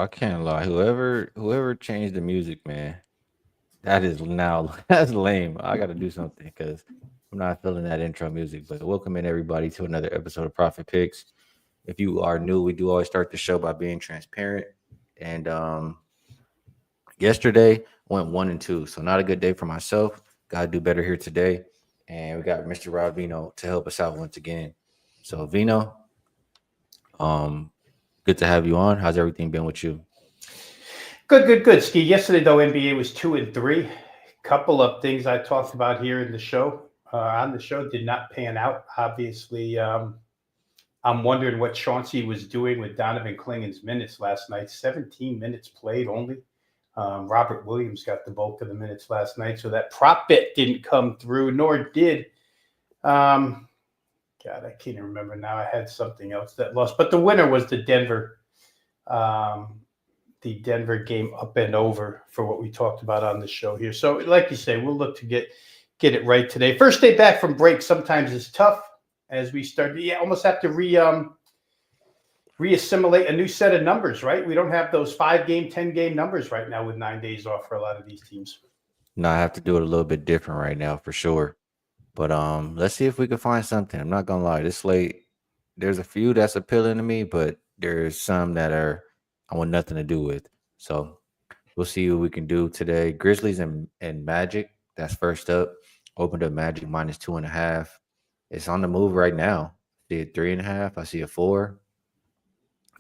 I can't lie. Whoever changed the music, man, that is now that's lame. I got to do something because I'm not feeling that intro music. But welcome in everybody to another episode of Profit Picks. If you are new, we do always start the show by being transparent. And yesterday went 1-2, so not a good day for myself. Got to do better here today. And we got Mr. Veno to help us out once again. So Veno, um, good to have you on. How's everything been with you? Good. Skee. Yesterday, though, NBA was 2-3. Couple of things I talked about here in the show, on the show, did not pan out. Obviously, I'm wondering what Chauncey was doing with Donovan Clingan's minutes last night. 17 minutes played only. Robert Williams got the bulk of the minutes last night, so that prop bet didn't come through, nor did God, I can't even remember now. I had something else that lost, but the winner was the Denver game up and over for what we talked about on the show here. So, like you say, we'll look to get it right today. First day back from break sometimes is tough as we start. You almost have to reassimilate a new set of numbers, right? We don't have those 5-game, 10-game numbers right now with 9 days off for a lot of these teams. No, I have to do it a little bit different right now for sure. But let's see if we can find something. I'm not gonna lie, this slate, there's a few that's appealing to me, but there's some that I want nothing to do with. So we'll see what we can do today. Grizzlies and Magic. That's first up. Opened up Magic -2.5. It's on the move right now. I see a 3.5. I see a 4.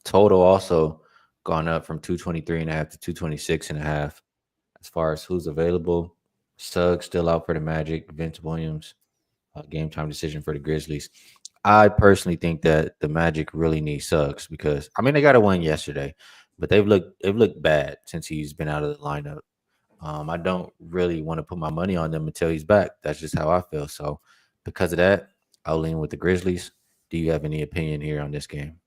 Total also gone up from 223.5 to 226.5. As far as who's available, Suggs still out for the Magic. Vince Williams, game time decision for the Grizzlies. I personally think that the Magic really need Suggs because I mean they got a win yesterday, but they've looked bad since he's been out of the lineup. I don't really want to put my money on them until he's back. That's just how I feel. So because of that, I'll lean with the Grizzlies. Do you have any opinion here on this game?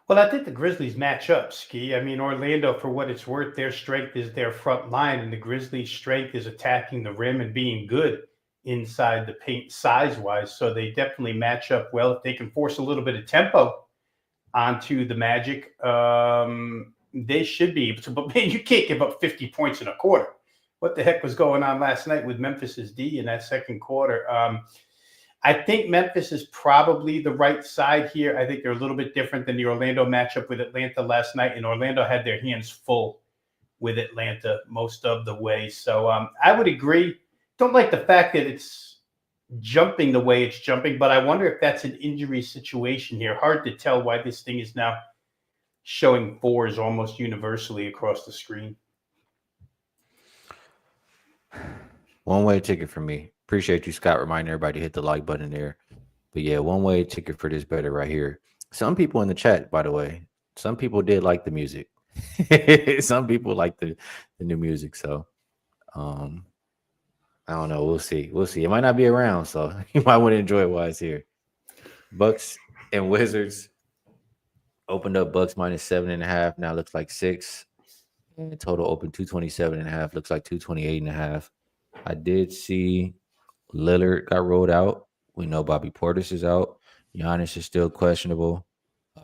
Well, I think the Grizzlies match up, Skee. I mean, Orlando, for what it's worth, their strength is their front line, and the Grizzlies' strength is attacking the rim and being good inside the paint size-wise. So they definitely match up well. If they can force a little bit of tempo onto the Magic, they should be able to. But, man, you can't give up 50 points in a quarter. What the heck was going on last night with Memphis's D in that second quarter? I think Memphis is probably the right side here. I think they're a little bit different than the Orlando matchup with Atlanta last night, and Orlando had their hands full with Atlanta most of the way. So I would agree. Don't like the fact that it's jumping the way it's jumping, but I wonder if that's an injury situation here. Hard to tell why this thing is now showing 4s almost universally across the screen. One-way ticket for me. Appreciate you, Scott, reminding everybody to hit the like button there. But yeah, one-way ticket for this better right here. Some people in the chat, by the way, some people did like the music. Some people like the new music. So I don't know. We'll see. It might not be around, so you might want to enjoy it while it's here. Bucks and Wizards opened up Bucks -7.5. Now looks like 6. And total open 227.5. Looks like 228.5. I did see Lillard got rolled out. We know Bobby Portis is out. Giannis is still questionable.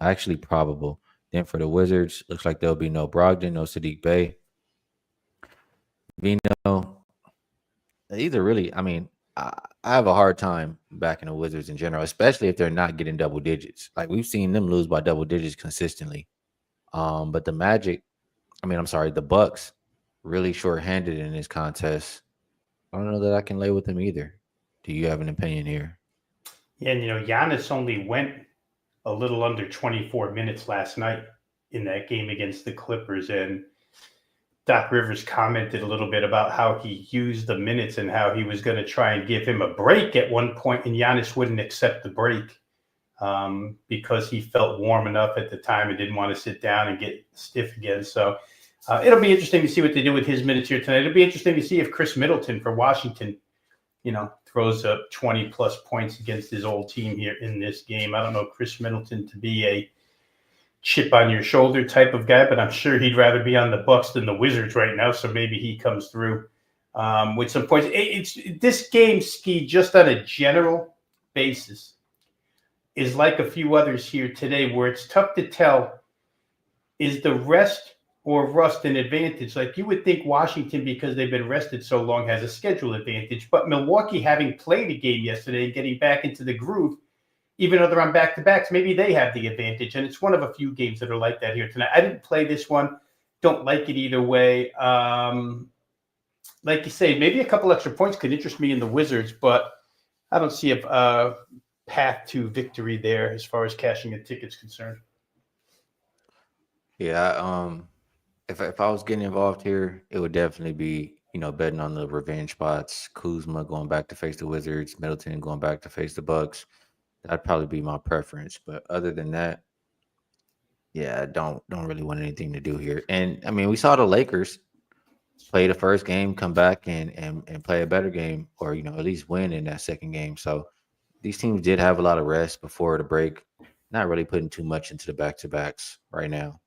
Actually probable. Then for the Wizards, looks like there'll be no Brogdon, no Sadiq Bey. Veno. These are really, I mean, I have a hard time backing the Wizards in general, especially if they're not getting double digits. Like we've seen them lose by double digits consistently. But the Magic, the Bucks really short-handed in this contest. I don't know that I can lay with them either. Do you have an opinion here? Yeah, and Giannis only went a little under 24 minutes last night in that game against the Clippers, and Doc Rivers commented a little bit about how he used the minutes and how he was going to try and give him a break at one point, and Giannis wouldn't accept the break because he felt warm enough at the time and didn't want to sit down and get stiff again. So it'll be interesting to see what they do with his minutes here tonight. It'll be interesting to see if Chris Middleton for Washington, throws up 20-plus points against his old team here in this game. I don't know Chris Middleton to be a chip on your shoulder type of guy, but I'm sure he'd rather be on the Bucks than the Wizards right now. So maybe he comes through with some points. It's this game, Skee, just on a general basis, is like a few others here today where it's tough to tell is the rest or rust an advantage? Like you would think Washington, because they've been rested so long, has a schedule advantage, but Milwaukee, having played a game yesterday and getting back into the groove, even though they're on back-to-backs, maybe they have the advantage. And it's one of a few games that are like that here tonight. I didn't play this one. Don't like it either way. Like you say, maybe a couple extra points could interest me in the Wizards, but I don't see a path to victory there as far as cashing a ticket's concerned. Yeah, if I was getting involved here, it would definitely be, betting on the revenge spots. Kuzma going back to face the Wizards, Middleton going back to face the Bucks. That'd probably be my preference. But other than that, yeah, I don't really want anything to do here. And I mean, we saw the Lakers play the first game, come back and play a better game, or at least win in that second game. So these teams did have a lot of rest before the break. Not really putting too much into the back to backs right now.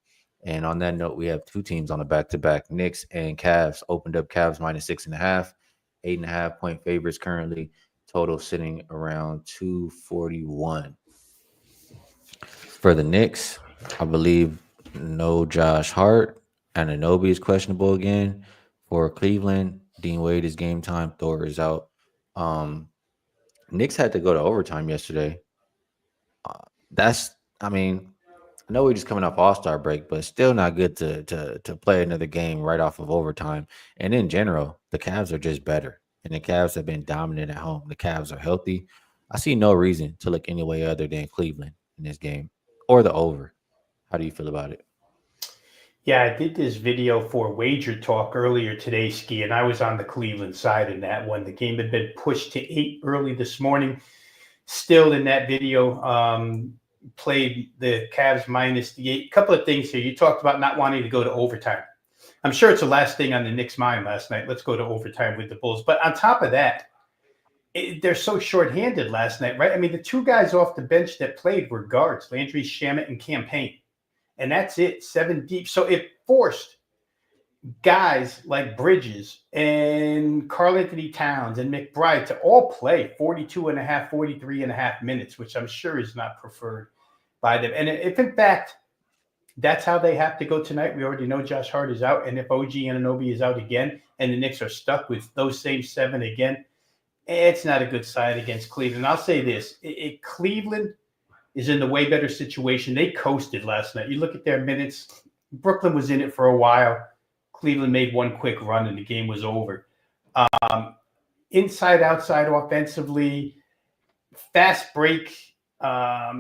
And on that note, we have two teams on the back to back. Knicks and Cavs opened up Cavs -6.5, 8.5 point favorites currently. Total sitting around 241. For the Knicks, I believe no Josh Hart. Anunoby is questionable again. For Cleveland, Dean Wade is game time. Thor is out. Um, Knicks had to go to overtime yesterday. I mean, I know we're just coming off All-Star break, but still not good to play another game right off of overtime. And in general, the Cavs are just better. And the Cavs have been dominant at home. The Cavs are healthy. I see no reason to look any way other than Cleveland in this game or the over. How do you feel about it? Yeah, I did this video for Wagertalk earlier today, Skee, and I was on the Cleveland side in that one. The game had been pushed to 8 early this morning. Still in that video, played the Cavs minus the 8. Couple of things here. You talked about not wanting to go to overtime. I'm sure it's the last thing on the Knicks' mind last night. Let's go to overtime with the Bulls. But on top of that, they're so shorthanded last night, right? I mean, the two guys off the bench that played were guards, Landry Shamet and Campaign. And that's it, 7 deep. So it forced guys like Bridges and Karl Anthony Towns and McBride to all play 42 and a half, 43 and a half minutes, which I'm sure is not preferred by them. And if in fact that's how they have to go tonight, we already know Josh Hart is out. And if OG Anunoby is out again and the Knicks are stuck with those same 7 again, it's not a good side against Cleveland. I'll say this, Cleveland is in the way better situation. They coasted last night. You look at their minutes, Brooklyn was in it for a while. Cleveland made one quick run and the game was over. Inside, outside offensively, fast break,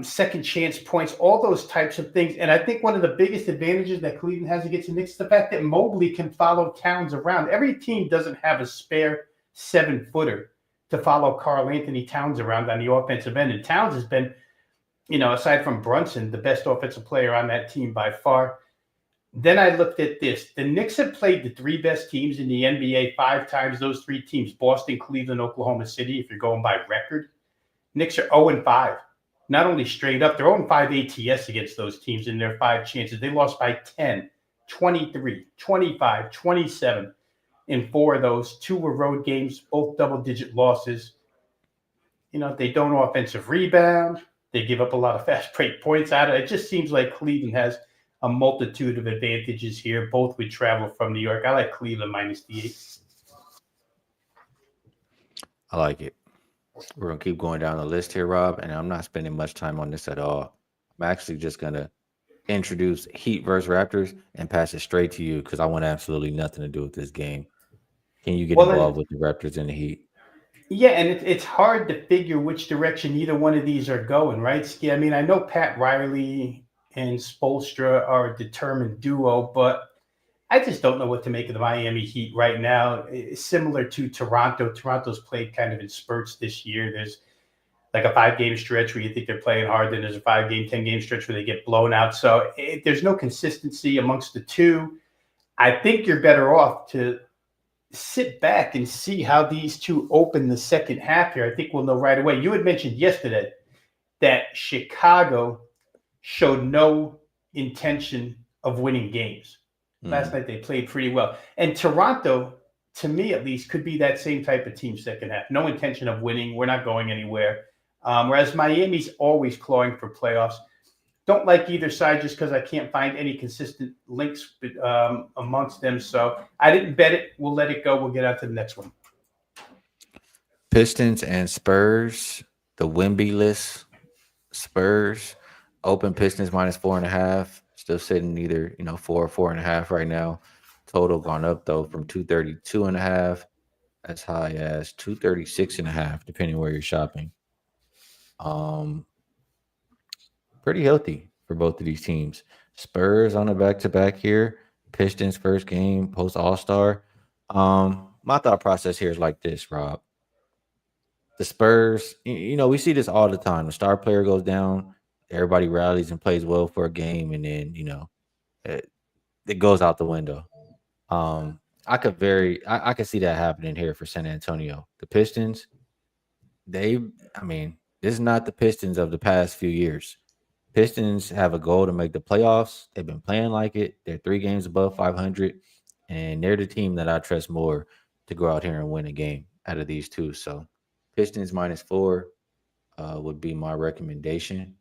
second chance points, all those types of things. And I think one of the biggest advantages that Cleveland has against the Knicks is the fact that Mobley can follow Towns around. Every team doesn't have a spare 7-footer to follow Karl Anthony Towns around on the offensive end. And Towns has been, aside from Brunson, the best offensive player on that team by far. Then I looked at this. The Knicks have played the 3 best teams in the NBA 5 times. Those 3 teams, Boston, Cleveland, Oklahoma City, if you're going by record. Knicks are 0-5. Not only straight up, they're 0-5 ATS against those teams in their 5 chances. They lost by 10, 23, 25, 27 in 4 of those. 2 were road games, both double-digit losses. They don't offensive rebound. They give up a lot of fast break points out of it. It just seems like Cleveland has a multitude of advantages here. Both would travel from New York. I like Cleveland minus the 8. I like it. We're going to keep going down the list here, Rob, and I'm not spending much time on this at all. I'm actually just going to introduce Heat versus Raptors and pass it straight to you because I want absolutely nothing to do with this game. Can you get involved with the Raptors and the Heat? Yeah, and it's hard to figure which direction either one of these are going, right, Skee? I mean, I know Pat Riley and Spoelstra are a determined duo, but I just don't know what to make of the Miami Heat right now. It's similar to Toronto. Toronto's played kind of in spurts this year. There's like a 5-game stretch where you think they're playing hard. Then there's a 5-game, 10-game stretch where they get blown out. So there's no consistency amongst the two. I think you're better off to sit back and see how these two open the second half here. I think we'll know right away. You had mentioned yesterday that Chicago showed no intention of winning games. Last night they played pretty well. And Toronto, to me at least, could be that same type of team second half. No intention of winning. We're not going anywhere. Whereas Miami's always clawing for playoffs. Don't like either side just because I can't find any consistent links amongst them. So I didn't bet it. We'll let it go. We'll get on to the next one. Pistons and Spurs, the Wimby list. Spurs open Pistons minus 4.5. Still sitting either 4 or 4.5 right now. Total gone up though from 232.5 as high as 236.5, depending where you're shopping. Um, Pretty healthy for both of these teams. Spurs on a back to back here. Pistons first game post All Star. My thought process here is like this, Rob. The Spurs, we see this all the time. The star player goes down, everybody rallies and plays well for a game, and then it goes out the window. I could see that happening here for San Antonio. The Pistons, I mean, this is not the Pistons of the past few years. Pistons have a goal to make the playoffs. They've been playing like it. They're 3 games above 500, and they're the team that I trust more to go out here and win a game out of these two. So, Pistons minus 4 would be my recommendation.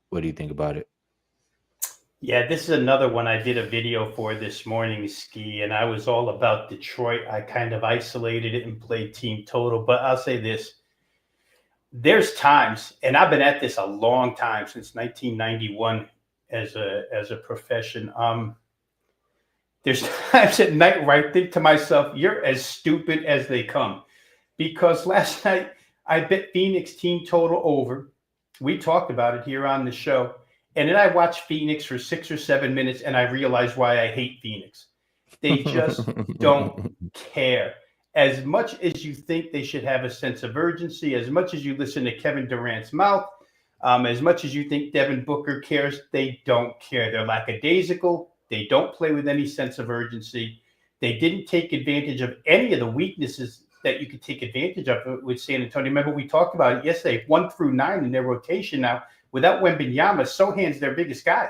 What do you think about it? Yeah, this is another one I did a video for this morning, Skee, and I was all about Detroit. I kind of isolated it and played team total, but I'll say this. There's times, and I've been at this a long time, since 1991 as a profession. There's times at night where I think to myself, you're as stupid as they come. Because last night I bet Phoenix team total over. We talked about it here on the show. And then I watched Phoenix for 6 or 7 minutes and I realized why I hate Phoenix. They just don't care. As much as you think they should have a sense of urgency, as much as you listen to Kevin Durant's mouth, as much as you think Devin Booker cares, they don't care. They're lackadaisical. They don't play with any sense of urgency. They didn't take advantage of any of the weaknesses that you could take advantage of with San Antonio. Remember, we talked about it yesterday, 1 through 9 in their rotation now. Without Wembanyama, Sohan's their biggest guy.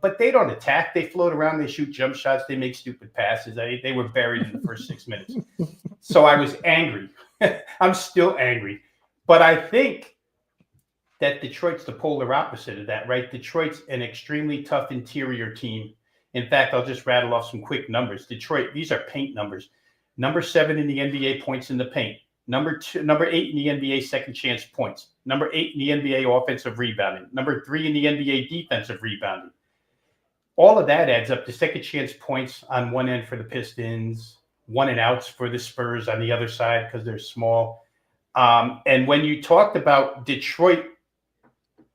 But they don't attack. They float around. They shoot jump shots. They make stupid passes. They were buried in the first 6 minutes. So I was angry. I'm still angry. But I think that Detroit's the polar opposite of that, right? Detroit's an extremely tough interior team. In fact, I'll just rattle off some quick numbers. Detroit, these are paint numbers. Number 7 in the NBA points in the paint. Number 8 in the NBA second chance points. Number 8 in the NBA offensive rebounding. Number 3 in the NBA defensive rebounding. All of that adds up to second chance points on one end for the Pistons, 1 and outs for the Spurs on the other side because they're small. And when you talked about Detroit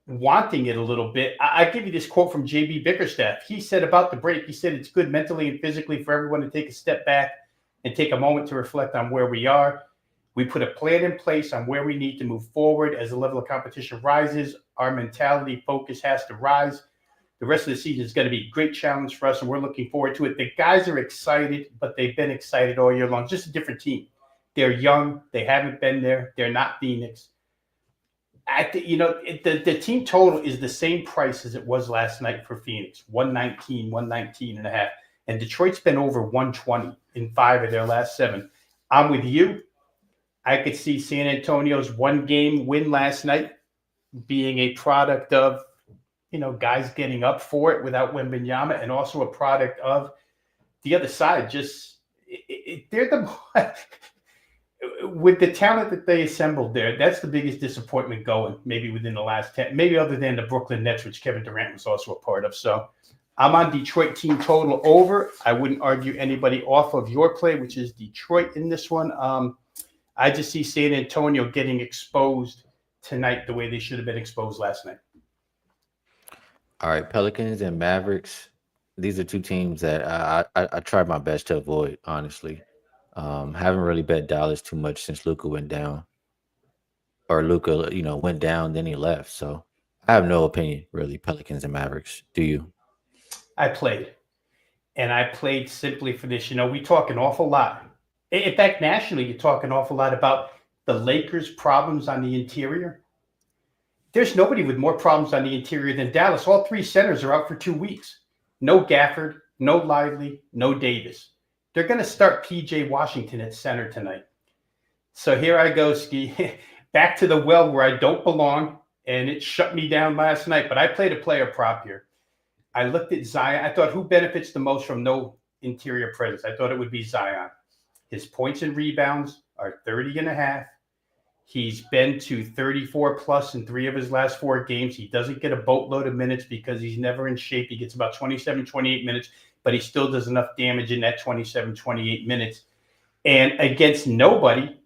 wanting it a little bit, I give you this quote from JB Bickerstaff. He said about the break, he said it's good mentally and physically for everyone to take a step back and take a moment to reflect on where we are. We put a plan in place on where we need to move forward. As the level of competition rises, our mentality focus has to rise. The rest of the season is going to be a great challenge for us, and we're looking forward to it. The guys are excited, but they've been excited all year long. Just a different team. They're young. They haven't been there. They're not Phoenix. The team total is the same price as it was last night for Phoenix, 119 and a half. And Detroit's been over 120 in 5 of their last 7. I'm with you. I could see San Antonio's 1-game win last night being a product of, guys getting up for it without Wembanyama, and also a product of the other side. Just they're with the talent that they assembled there. That's the biggest disappointment going, maybe within the last 10, maybe other than the Brooklyn Nets, which Kevin Durant was also a part of. So I'm on Detroit team total over. I wouldn't argue anybody off of your play, which is Detroit in this one. I just see San Antonio getting exposed tonight the way they should have been exposed last night. All right, Pelicans and Mavericks. These are 2 teams that I tried my best to avoid, honestly. Haven't really bet Dallas too much since Luka went down. Or Luka, went down, then he left. So I have no opinion, really, Pelicans and Mavericks. Do you? I played. And I played simply for this. We talk an awful lot. In fact, nationally, you talk an awful lot about the Lakers' problems on the interior. There's nobody with more problems on the interior than Dallas. All 3 centers are out for 2 weeks. No Gafford, no Lively, no Davis. They're going to start P.J. Washington at center tonight. So here I go, Skee. Back to the well where I don't belong. and it shut me down last night. But I played a player prop here. I looked at Zion. I thought, who benefits the most from no interior presence? I thought it would be Zion. His points and rebounds are 30.5. He's been to 34 plus in 3 of his last 4 games. He doesn't get a boatload of minutes because he's never in shape. He gets about 27, 28 minutes, but he still does enough damage in that 27, 28 minutes. And against nobody,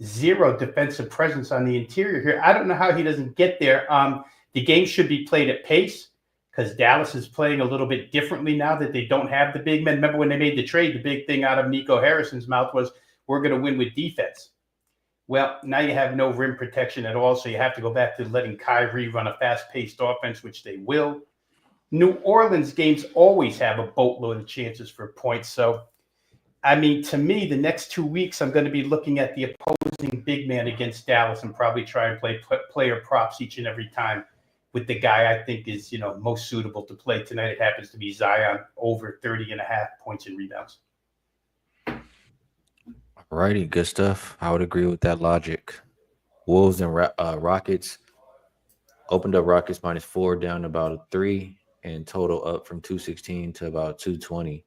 0 defensive presence on the interior here. I don't know how he doesn't get there. The game should be played at pace because Dallas is playing a little bit differently now that they don't have the big men. Remember when they made the trade, the big thing out of Nico Harrison's mouth was, we're going to win with defense. Well, now you have no rim protection at all, so you have to go back to letting Kyrie run a fast-paced offense, which they will. New Orleans games always have a boatload of chances for points. So, I mean, to me, the next 2 weeks, I'm going to be looking at the opposing big man against Dallas and probably try and play player props each and every time with the guy I think is, most suitable to play tonight. It happens to be Zion, over 30.5 points and rebounds. Alrighty, good stuff. I would agree with that logic. Wolves and Rockets opened up Rockets -4, down about a 3, and total up from 216 to about 220.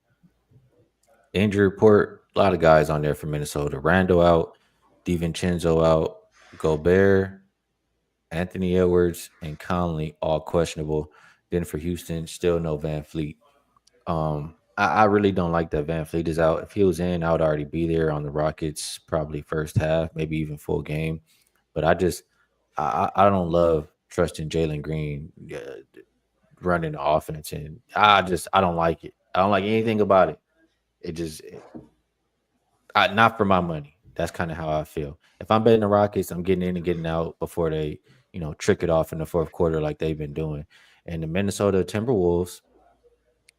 Injury report, a lot of guys on there for Minnesota. Randall out, DiVincenzo out, Gobert, Anthony Edwards, and Conley all questionable. Then for Houston, still no Van Fleet. I really don't like that Van Fleet is out. If he was in, I would already be there on the Rockets, probably first half, maybe even full game. But I don't love trusting Jalen Green running the offense, and I don't like it. I don't like anything about it. Not for my money. That's kind of how I feel. If I'm betting the Rockets, I'm getting in and getting out before they, trick it off in the fourth quarter like they've been doing. And the Minnesota Timberwolves,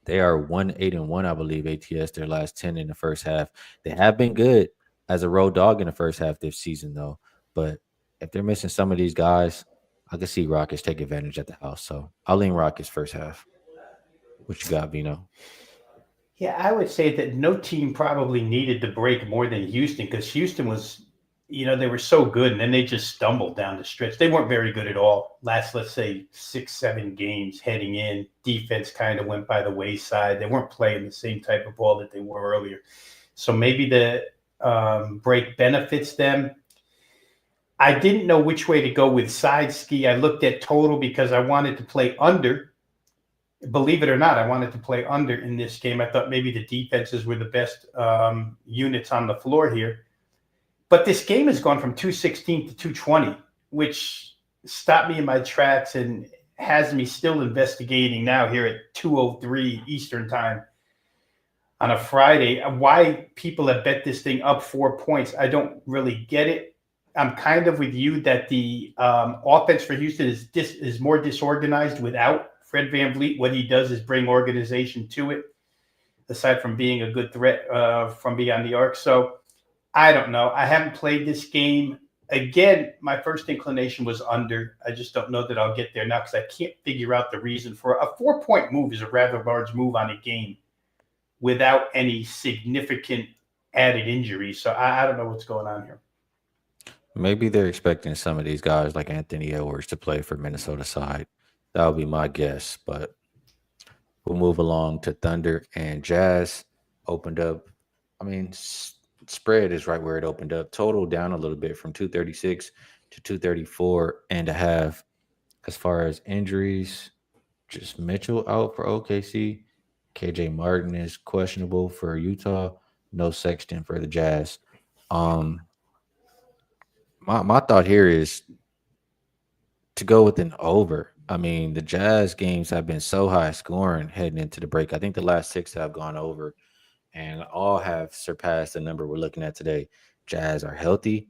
they are 1-8-1, I believe, ATS, their last 10 in the first half. They have been good as a road dog in the first half this season, though. But if they're missing some of these guys, I can see Rockets take advantage at the house. So I'll lean Rockets first half. What you got, Veno? Yeah, I would say that no team probably needed to break more than Houston because Houston was, they were so good and then they just stumbled down the stretch. They weren't very good at all. Last, let's say, 6, 7 games heading in. Defense kind of went by the wayside. They weren't playing the same type of ball that they were earlier. So maybe the break benefits them. I didn't know which way to go with side Skee. I looked at total because I wanted to play under. Believe it or not, I wanted to play under in this game. I thought maybe the defenses were the best units on the floor here. But this game has gone from 216 to 220, which stopped me in my tracks and has me still investigating now here at 2:03 Eastern time on a Friday. Why people have bet this thing up 4 points, I don't really get it. I'm kind of with you that the offense for Houston is more disorganized without Fred VanVleet. What he does is bring organization to it, aside from being a good threat from beyond the arc. So I don't know. I haven't played this game. Again, my first inclination was under. I just don't know that I'll get there now because I can't figure out the reason for a 4-point move is a rather large move on a game without any significant added injuries. So I don't know what's going on here. Maybe they're expecting some of these guys like Anthony Edwards to play for Minnesota side. That would be my guess, but we'll move along to Thunder and Jazz. Opened up. I mean, spread is right where it opened up. Total down a little bit from 236 to 234.5. As far as injuries, just Mitchell out for OKC. KJ Martin is questionable for Utah. No Sexton for the Jazz. My thought here is to go with an over. I mean, the Jazz games have been so high scoring heading into the break. I think the last 6 have gone over and all have surpassed the number we're looking at today. Jazz are healthy.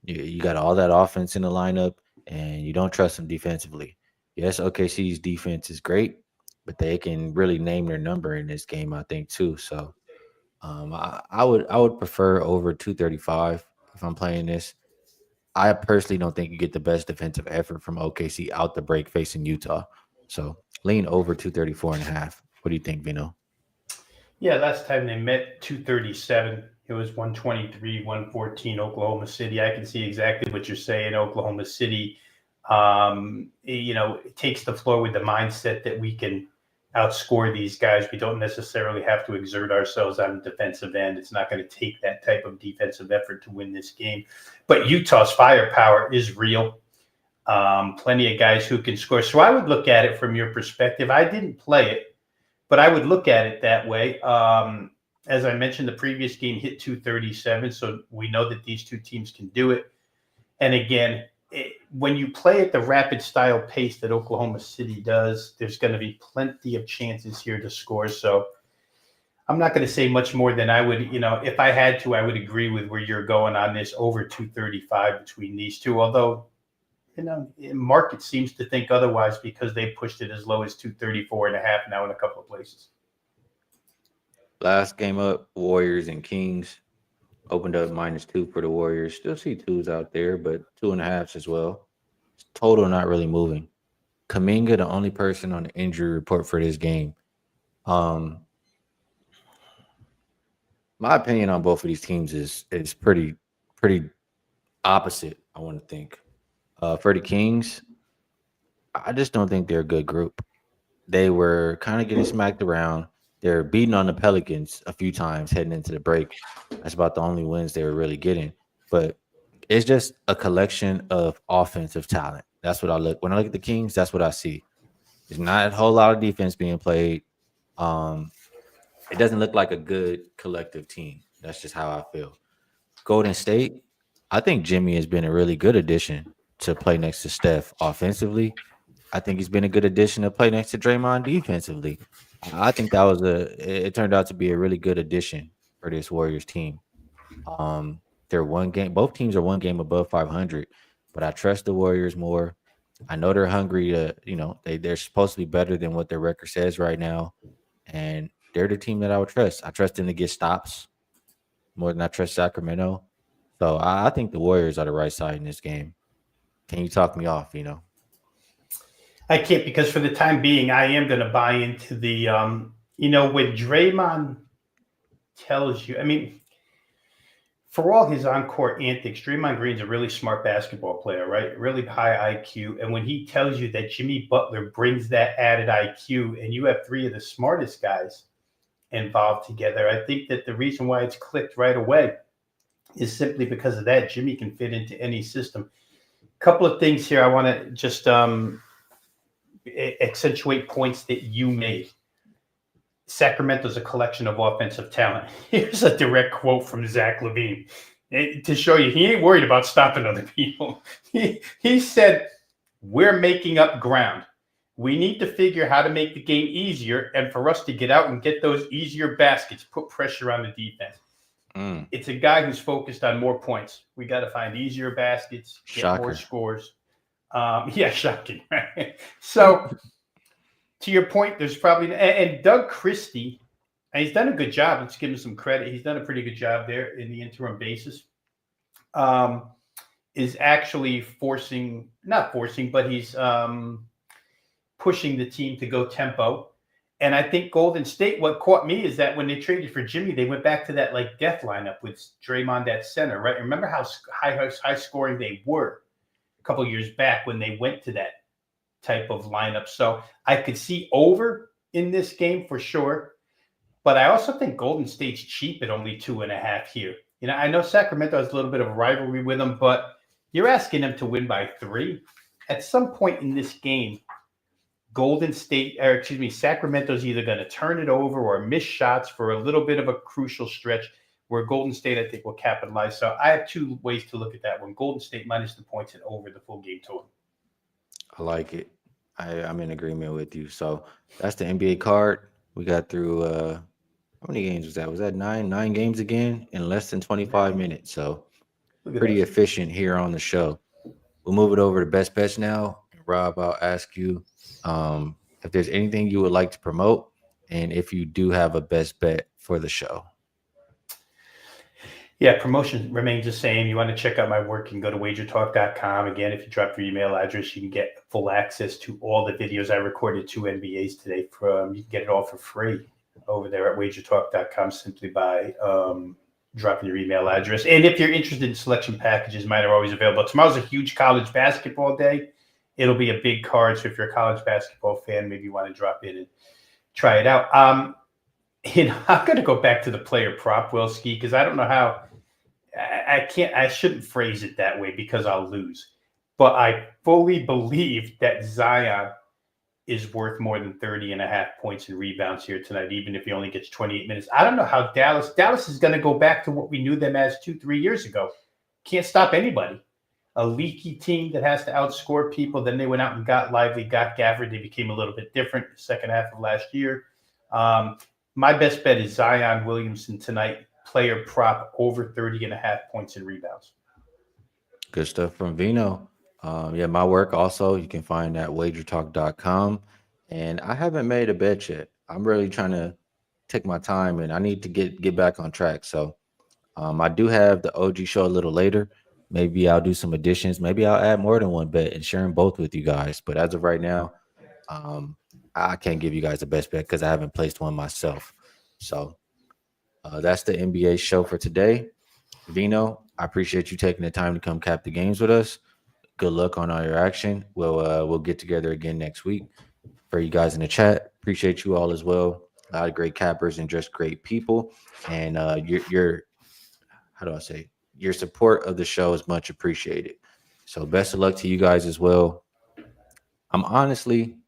You got all that offense in the lineup, and you don't trust them defensively. Yes, OKC's defense is great, but they can really name their number in this game, I think, too. So I would prefer over 235 if I'm playing this. I personally don't think you get the best defensive effort from OKC out the break facing Utah. So lean over 234.5. What do you think, Vino? Yeah, last time they met 237. It was 123, 114 Oklahoma City. I can see exactly what you're saying. Oklahoma City It takes the floor with the mindset that we can outscore these guys. We don't necessarily have to exert ourselves on the defensive end. It's not going to take that type of defensive effort to win this game. But Utah's firepower is real. Plenty of guys who can score. So I would look at it from your perspective. I didn't play it, but I would look at it that way. As I mentioned, the previous game hit 237, so we know that these two teams can do it. And again, when you play at the rapid style pace that Oklahoma City does, there's going to be plenty of chances here to score. So I'm not going to say much more than I would, if I had to, I would agree with where you're going on this over 235 between these two. Although, market seems to think otherwise because they pushed it as low as 234.5 now in a couple of places. Last game up, Warriors and Kings opened up -2 for the Warriors. Still see twos out there, but 2.5s as well. Total not really moving. Kuminga, the only person on the injury report for this game. My opinion on both of these teams is pretty opposite, I want to think. For the Kings, I just don't think they're a good group. They were kind of getting smacked around. They're beating on the Pelicans a few times heading into the break. That's about the only wins they were really getting. But it's just a collection of offensive talent. That's what I look when I look at the Kings. That's what I see. There's not a whole lot of defense being played. It doesn't look like a good collective team. That's just how I feel. Golden State, I think Jimmy has been a really good addition to play next to Steph offensively. I think he's been a good addition to play next to Draymond defensively. I think that was it turned out to be a really good addition for this Warriors team. They're one game, both teams are one game above 500, but I trust the Warriors more. I know they're hungry to, they're supposed to be better than what their record says right now. And they're the team that I would trust. I trust them to get stops more than I trust Sacramento. So I think the Warriors are the right side in this game. Can you talk me off, I can't, because for the time being, I am going to buy into the, when Draymond tells you, for all his on-court antics, Draymond Green's a really smart basketball player, right? Really high IQ. And when he tells you that Jimmy Butler brings that added IQ and you have three of the smartest guys involved together, I think that the reason why it's clicked right away is simply because of that. Jimmy can fit into any system. A couple of things here I want to just accentuate points that you made. Sacramento's a collection of offensive talent. Here's a direct quote from Zach LaVine to show you he ain't worried about stopping other people. He said, "We're making up ground. We need to figure how to make the game easier and for us to get out and get those easier baskets, put pressure on the defense." It's a guy who's focused on more points. We got to find easier baskets, get more scores. Shocking, right? So to your point, there's probably and Doug Christie, and he's done a good job. Let's give him some credit. He's done a pretty good job there in the interim basis. Is actually not forcing, but he's pushing the team to go tempo. And I think Golden State, what caught me is that when they traded for Jimmy, they went back to that like death lineup with Draymond at center, right? Remember how high scoring they were a couple years back when they went to that type of lineup. So I could see over in this game for sure. But I also think Golden State's cheap at only 2.5 here. I know Sacramento has a little bit of a rivalry with them, but you're asking them to win by 3. At some point in this game, Sacramento's either going to turn it over or miss shots for a little bit of a crucial stretch where Golden State, I think, will capitalize. So I have 2 ways to look at that one. Golden State minus the points and over the full game total. I like it. I'm in agreement with you. So that's the NBA card. We got through how many games was that? Was that 9 games again in less than 25 minutes? So pretty efficient here on the show. We'll move it over to best bets now. Rob, I'll ask you if there's anything you would like to promote and if you do have a best bet for the show. Yeah, promotion remains the same. You want to check out my work, you can go to wagertalk.com. Again, if you drop your email address, you can get full access to all the videos. I recorded 2 NBAs today. You can get it all for free over there at wagertalk.com simply by dropping your email address. And if you're interested in selection packages, mine are always available. Tomorrow's a huge college basketball day. it'll be a big card. So if you're a college basketball fan, maybe you want to drop in and try it out. I'm going to go back to the player prop, Will Skee, because I don't know how. I shouldn't phrase it that way because I'll lose. But I fully believe that Zion is worth more than 30.5 points and rebounds here tonight, even if he only gets 28 minutes. I don't know how Dallas is going to go back to what we knew them as 2-3 years ago. Can't stop anybody. A leaky team that has to outscore people. Then they went out and got Lively, got Gafford. They became a little bit different the second half of last year. My best bet is Zion Williamson tonight, player prop over 30.5 points and rebounds. Good stuff from Veno. Yeah, my work also you can find at wagertalk.com. And I haven't made a bet yet. I'm really trying to take my time and I need to get back on track. So I do have the OG show a little later. Maybe I'll do some additions. Maybe I'll add more than one bet and share them both with you guys. But as of right now, I can't give you guys the best bet because I haven't placed one myself. So that's the NBA show for today. Veno, I appreciate you taking the time to come cap the games with us. Good luck on all your action. We'll get together again next week. For you guys in the chat, appreciate you all as well. A lot of great cappers and just great people. And your how do I say, your support of the show is much appreciated. So best of luck to you guys as well. I'm honestly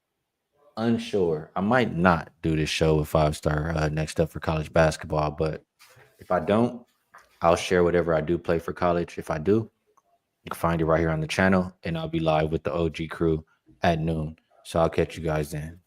unsure. I might not do this show with 5-star next up for college basketball, but if I don't, I'll share whatever I do play for college. If I do, you can find it right here on the channel, and I'll be live with the OG crew at noon. So I'll catch you guys then.